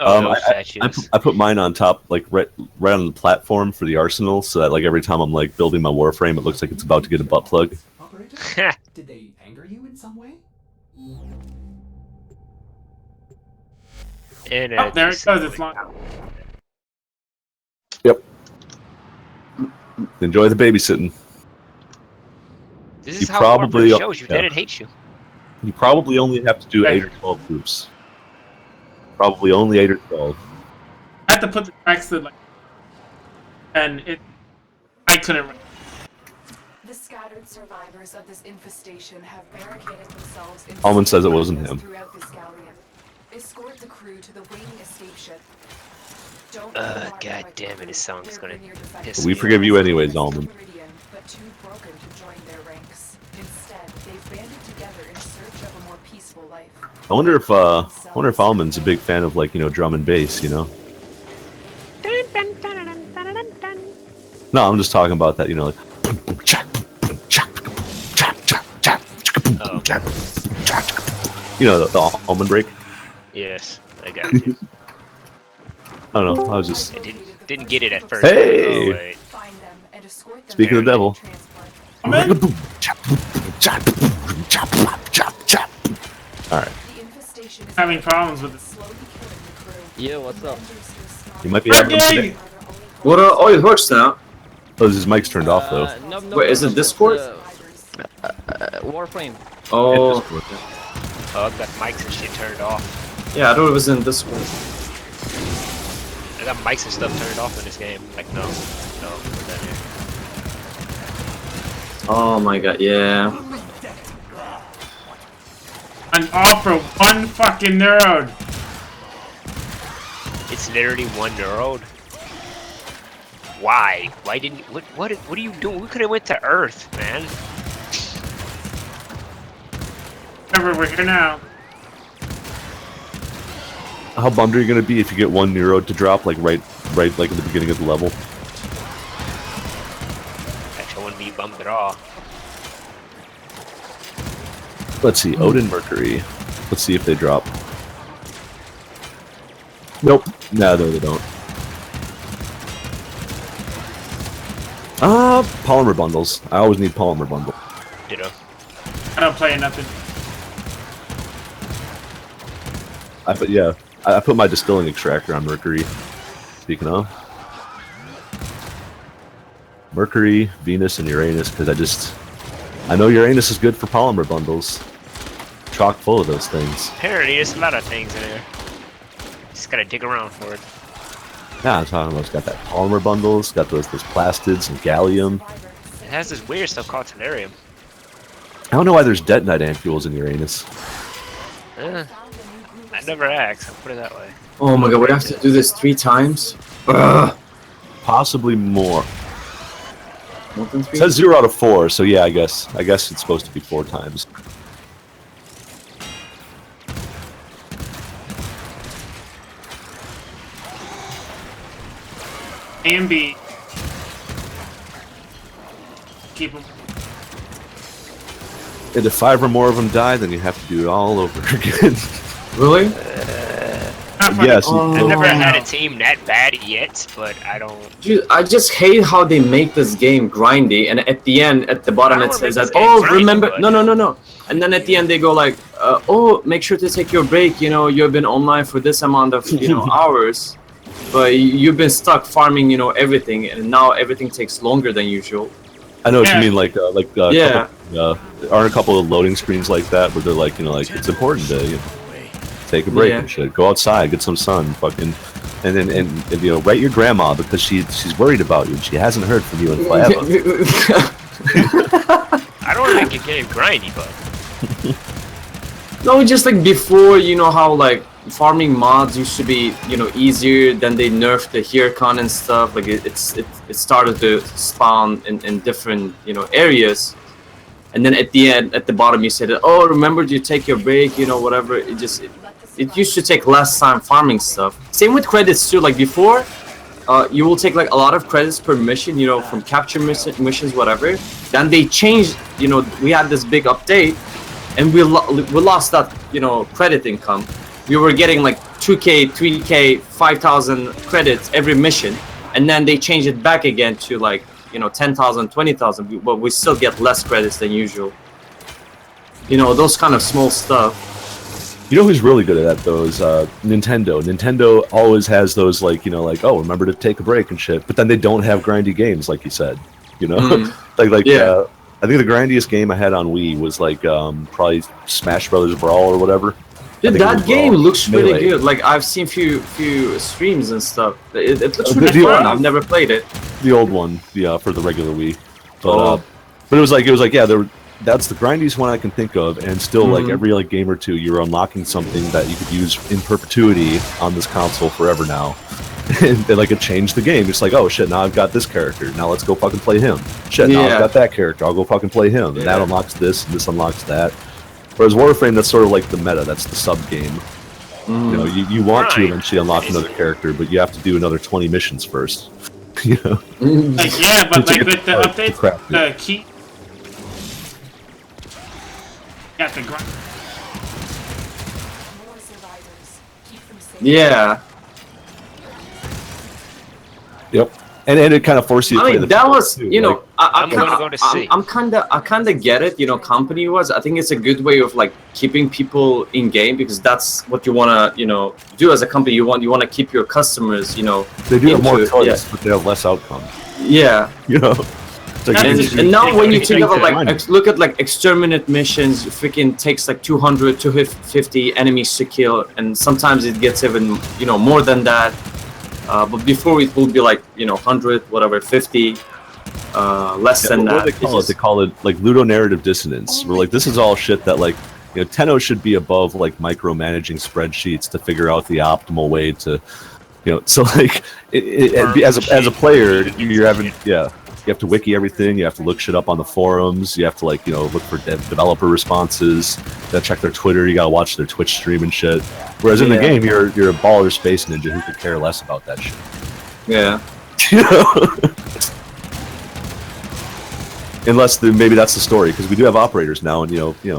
Oh, those I put mine on top, like right on the platform for the arsenal, so that like every time I'm like building my warframe, it looks like it's about to get a butt plug. statues. Did they anger you in some way? And Oh, there it goes. It's long. Yep. Enjoy the babysitting. This You is how probably- Warframe shows you. yeah. Then it hates you. You probably only have to do 8 or 12 groups. Probably only 8 or 12. I had to put the tracks to like, and I couldn't. The scattered survivors of this infestation have barricaded themselves in Almond says it safe wasn't areas him. throughout this galleon. Escort the crew to the waiting escape ship. Don't God damn it, this song's gonna piss We me forgive off. you anyways, Almond. But too broken to join their ranks. Instead, they've banded together in search of a more peaceful life. I wonder if Almond's a big fan of, like, you know, drum and bass, you know? No, I'm just talking about that, you know, like you know, the almond break. Yes, I got you. I don't know. I was just I didn't get it at first. Hey! Oh, wait. Find them and escort them speaking of the devil. All right, The infestation is Having problems with this. slowly killing the crew. Yeah, what's up? you might be having them today. What? Oh, it works now. Oh, his mic's turned off though. No, Wait, is it Discord? Warframe. Oh, Oh, I've got mics and shit turned off. yeah, I thought it was in Discord. I got mics and stuff turned off in this game. Like, no. Put that here. Oh my god, yeah. An offer one fucking nerd. It's literally 1 year old. Why? Why didn't you, what are you doing? We could have went to Earth, man. Remember, we're here now. How bummed are you gonna be if you get 1 euro to drop like right like at the beginning of the level? Actually, I wouldn't be bummed at all. Let's see, Odin Mercury. Let's see if they drop. Nope. No, they don't. Polymer bundles. I always need polymer bundle. Ditto. I don't play nothing. I put my distilling extractor on Mercury. Speaking of Mercury, Venus, and Uranus, because I know Uranus is good for polymer bundles. Chock full of those things. Apparently, there's a lot of things in there. Just gotta dig around for it. Yeah, I'm talking about. It's got that polymer bundles. Got those plastids and gallium. It has this weird stuff called tellurium. I don't know why there's detonite ampules in Uranus. I never asked. I'll put it that way. Oh my god, we have to do this 3 times? Ugh. Possibly more. More than 3? It says 0 out of 4, so yeah, I guess it's supposed to be 4 times. A and B. Keep them. And if 5 or more of them die, then you have to do it all over again. Really? Yes. I've never had a team that bad yet, but I don't. Dude, I just hate how they make this game grindy, and at the end, at the bottom, I it don't says make that, this game oh, grindy, remember, but- no. And then at the end, they go like, oh, make sure to take your break, you know, you've been online for this amount of, you know, hours, but you've been stuck farming, you know, everything, and now everything takes longer than usual. I know what Yeah. you mean. Yeah. Aren't a couple of loading screens like that where they're like, you know, like it's important to take a break Yeah. and shit. Go outside, get some sun, fucking, and then and you know, write your grandma because she's worried about you and she hasn't heard from you in forever. I don't want to make a game grindy, but No, just like before, you know how like farming mods used to be, you know, easier. Then they nerfed the Hircon and stuff. Like it started to spawn in different, you know, areas. And then at the end, at the bottom, you said, oh, remember to take your break, you know, whatever. It used to take less time farming stuff. Same with credits too. Like before, you will take like a lot of credits per mission, you know, from capture missions, whatever. Then they changed, you know, we had this big update, and we lost that, you know, credit income. We were getting like 2K, 3K, 5,000 credits every mission, and then they change it back again to like 10,000, 20,000, but we still get less credits than usual. Those kind of small stuff. You know who's really good at that though is Nintendo. Nintendo always has those like oh, remember to take a break and shit, but then they don't have grindy games like you said. Yeah. I think the grindiest game I had on Wii was like probably Smash Brothers Brawl or whatever. Dude, that game looks really Melee. good. Like I've seen few streams and stuff. It looks The- really the- fun. I've never played it. The old one, yeah, for the regular Wii. But it was like that's the grindiest one I can think of, and still like every like game or two, you're unlocking something that you could use in perpetuity on this console forever now. And like it changed the game. It's like, oh shit, now I've got this character. Now let's go fucking play him. Shit, now Yeah. I've got that character. I'll go fucking play him. And that unlocks this, and this unlocks that. Whereas Warframe, that's sort of like the meta. That's the sub game. You want to Right. eventually unlock another character, but you have to do another 20 missions first. Like, yeah, but like with the Like, updates, crap, the key. Got the grind. More survivors. Keep them safe. Yeah. Yep. And it kind of forces you to I play mean, the that tutorial, was, too, like, I'm gonna go to C. I kind of get it, company-wise. I think it's a good way of like keeping people in game because that's what you wanna, do as a company. You want to keep your customers, they do have more into- choice, but they have less outcomes. Yeah. It's like And now when you think about Fine. like look at like exterminate missions, freaking takes like 200 to 50 enemies to kill, and sometimes it gets even more than that. But before it will be like 100, whatever, 50, less than what that. do they call it? They call it like ludonarrative dissonance. Where like this is all shit that like Tenno should be above like micromanaging spreadsheets to figure out the optimal way to so like as a player you're having you have to wiki everything, you have to look shit up on the forums, you have to like look for developer responses, you gotta check their Twitter, you gotta watch their Twitch stream and shit. Whereas in the Yeah. game you're a baller space ninja who could care less about that shit. Yeah. Unless maybe that's the story, because we do have operators now, and they can Dude, be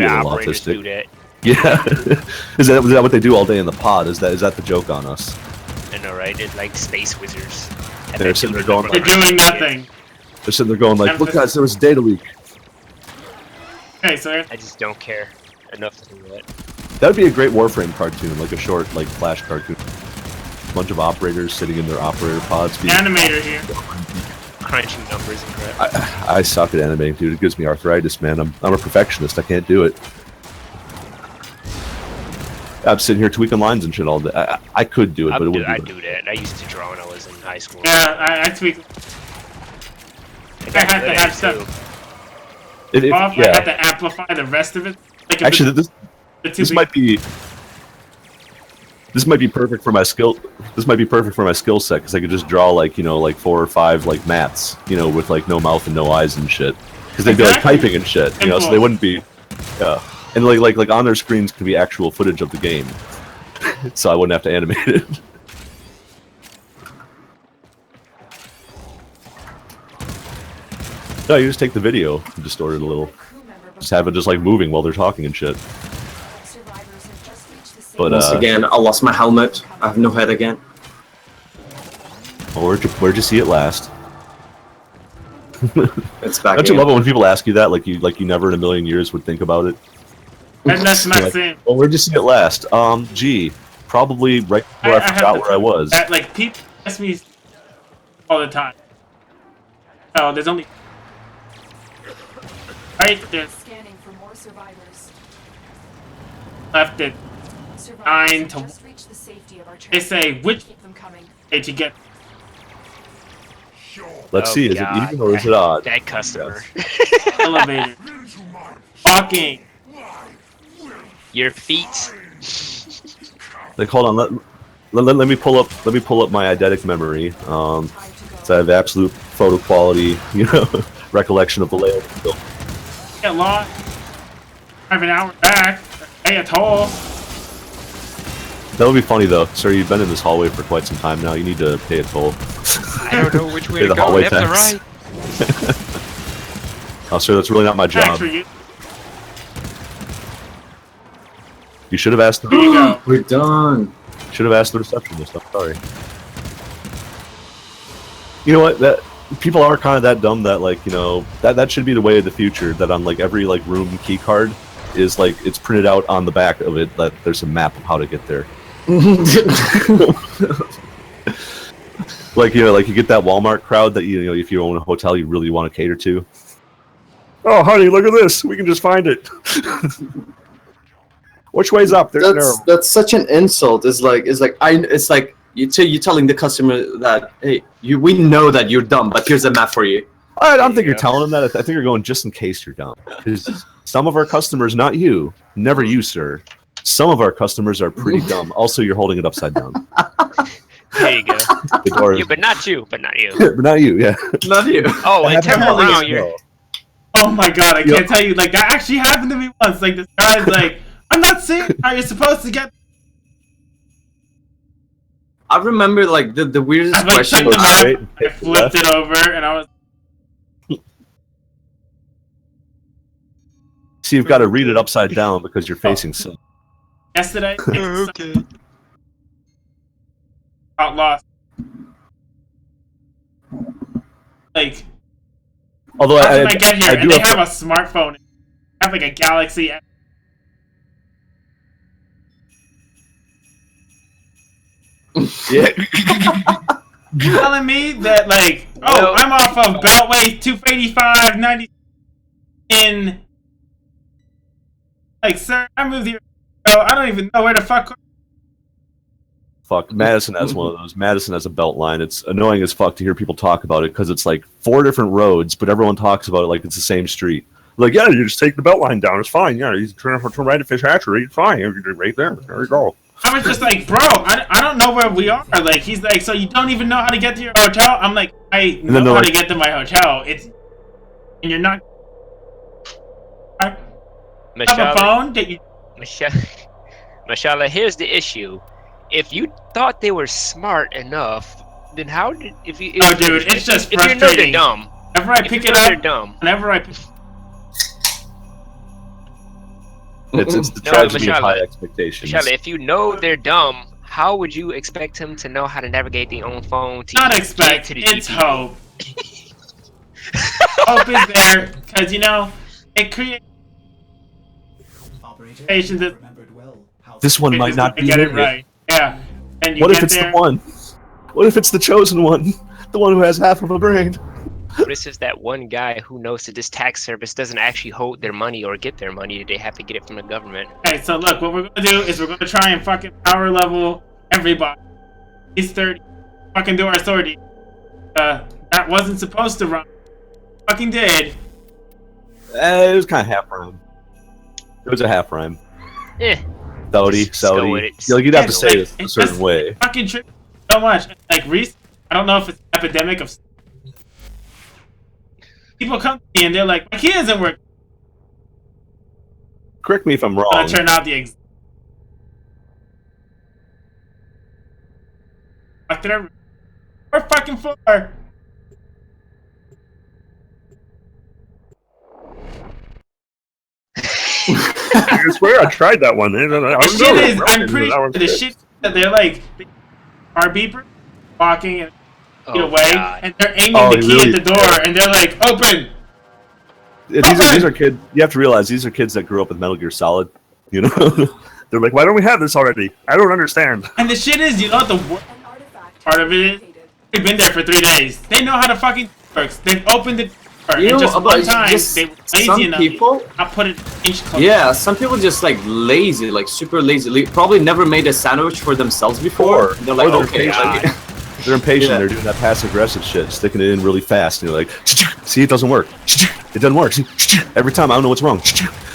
a little operators do autistic. that. Yeah, is that what they do all day in the pod? Is that the joke on us? I know, right? It's like space wizards. And They're then sitting there two going, people They're doing nothing. They're sitting there going like, "Look, guys, there was a data leak." Okay, so I just don't care enough to do that. That would be a great Warframe cartoon, like a short, like Flash cartoon. Bunch of operators sitting in their operator pods. Being, animator here. Crunching numbers and crap. I suck at animating, dude. It gives me arthritis, man. I'm a perfectionist. I can't do it. I'm sitting here tweaking lines and shit all day. I could do it, but it wouldn't. I be do that. I used to draw when I was in high school. Yeah, I tweak. I I got have good to at have it, stuff too. off. I have Yeah. to amplify the rest of it. Like if Actually, the two this might be perfect for my skill. This might be perfect for my skill set because I could just draw like 4 or 5 like mats, with like no mouth and no eyes and shit. Because they'd be like Exactly. typing and shit, so Simple. they wouldn't be. Yeah, and like on their screens could be actual footage of the game, so I wouldn't have to animate it. No, you just take the video and distort it a little. Crew member Just have it just like moving while they're talking and shit. survivors have just reached the safe But, Once again, I lost my helmet. I have no head again. Well, where'd you see it last? It's back. Don't you again. love it when people ask you that, like you never in a million years would think about it? and that's You're not like, saying well, where'd you see it last? Gee, probably right before I have forgot to- where I was. that, like people ask me all the time. Oh, there's only right there's Scanning for more survivors. left it. Survivors Nine have to- just reached the safety of our They transport. say which Keep them coming. way to get. Let's Oh, see, is it God. even or is it odd? That customer. Elevator. Walking. Your feet. Like, hold on, let me pull up my eidetic memory. Time to go. So I have absolute photo quality, recollection of the layout of the building. Get lost. Drive an hour back. Pay a toll. That would be funny though, sir. You've been in this hallway for quite some time now. You need to pay a toll. I don't know which way Pay to the go. hallway Left or tax. right? Oh, sir, that's really not my Tax job. for you. You should have asked. Here you go. We're done. Should have asked the receptionist. I'm sorry. You know what? That people are kind of that dumb that like that should be the way of the future. That on like every like room key card is like it's printed out on the back of it that there's a map of how to get there. Like like you get that Walmart crowd that if you own a hotel you really want to cater to. Oh, honey, look at this. We can just find it. Which way's up? There's an arrow. That's such an insult. It's like you're telling the customer that hey, we know that you're dumb, but here's a map for you. I don't think you're telling them that. I think you're going just in case you're dumb. Because some of our customers, not you, never you, sir. Some of our customers are pretty dumb. Also, you're holding it upside down. There you go. The door is- But not you. But not you. but not you, yeah. Not you. Oh, and turn Happened around. to You're. me. Oh my god, I can't tell you. Like, that actually happened to me once. Like, this guy's like, I'm not saying how you're supposed to get. I remember like the weirdest I like question. checked the map, Straight, I hit flipped left. it over, and I was. So you've got to read it upside down because you're facing sun. Yesterday, Okay. got lost. Like, Although how did I get here? I And do they have have a smartphone. They have like a Galaxy. yeah. Telling me that like, oh, Well- I'm off of Beltway 285 90 in. Like, sir, I moved here. Oh, I don't even know where the fuck. Fuck, Madison has one of those. Madison has a belt line. It's annoying as fuck to hear people talk about it because it's like 4 different roads, but everyone talks about it like it's the same street. Like, yeah, you just take the belt line down. It's fine. Yeah, you turn right to Fish Hatchery. It's fine. You're right there. There you go. I was just like, bro, I don't know where we are. Like, he's like, so you don't even know how to get to your hotel? I'm like, I then know they're how like- to get to my hotel. It's, and you're not. I have a Michelle. phone that you. Michelle, here's the issue. If you thought they were smart enough, then how did if you? If, Oh, dude, it's just if you know they're frustrating. dumb. Whenever I If pick you it know they're up, dumb. whenever I pick. It's the No, tragedy of Michelle, high expectations. Michelle, if you know they're dumb, how would you expect him to know how to navigate their own phone? To Not get expect, to the it's GPU? hope. Hope is there, because, you know, it creates Operator, patience that remembered well how This one might not to be get it it. right. Yeah. And you What if get it's there, the one? What if it's the chosen one? The one who has half of a brain? What if it's that one guy who knows that this tax service doesn't actually hold their money or get their money? They have to get it from the government. Okay, so look, what we're gonna do is we're gonna try and fucking power level everybody. He's 30. Fucking do our sortie. That wasn't supposed to run. Fucking did. It was kind of half rhyme. It was a half rhyme. Eh. Saudi, Just go with Saudi. it. Like, you'd have to Just say go it a It's certain just way. Fucking trick so much. Like, I don't know if it's an epidemic of. People come to me and they're like, my key doesn't work. Correct me if I'm I'm wrong. gonna turn out the Or fucking floor. I swear I tried that one. The shit is, I'm pretty sure the shit that they're like, car beeper, walking and get Oh, away, God. and they're aiming Oh, the key really? at the door, and they're like, open! These are kids. You have to realize these are kids that grew up with Metal Gear Solid. You know, they're like, why don't we have this already? I don't understand. And the shit is, you know what the worst An artifact part of it is? located. They've been there for 3 days. They know how to fucking works. They've opened it, You and know, just but one time, just they were some lazy enough people- to not put it inch close. Yeah, some people just like lazy, like super lazy. Probably never made a sandwich for themselves before. Or- They're like, or they're okay, impatient. like, They're impatient. Yeah. They're doing that passive aggressive shit, sticking it in really fast. And you're like, see, it doesn't work. It doesn't work. Every time I don't know what's wrong.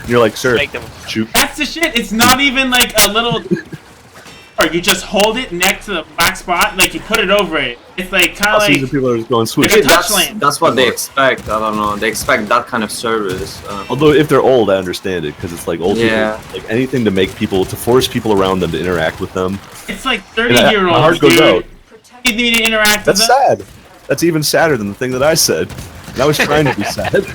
And you're like, sir, Make them. shoot. That's the shit. It's not even like a little. Or you just hold it next to the black spot, like you put it over it. It's like kind of These are like. people that are just going switch. It's a touch that's lane. that's what they expect. I don't know. They expect that kind of service. Although if they're old, I understand it because it's like old Yeah. people, like anything to make people, to force people around them to interact with them. It's like And my 30-year-olds, heart goes dude. out. Protect You need to interact That's with them. sad. That's even sadder than the thing that I said. And I was trying to be sad.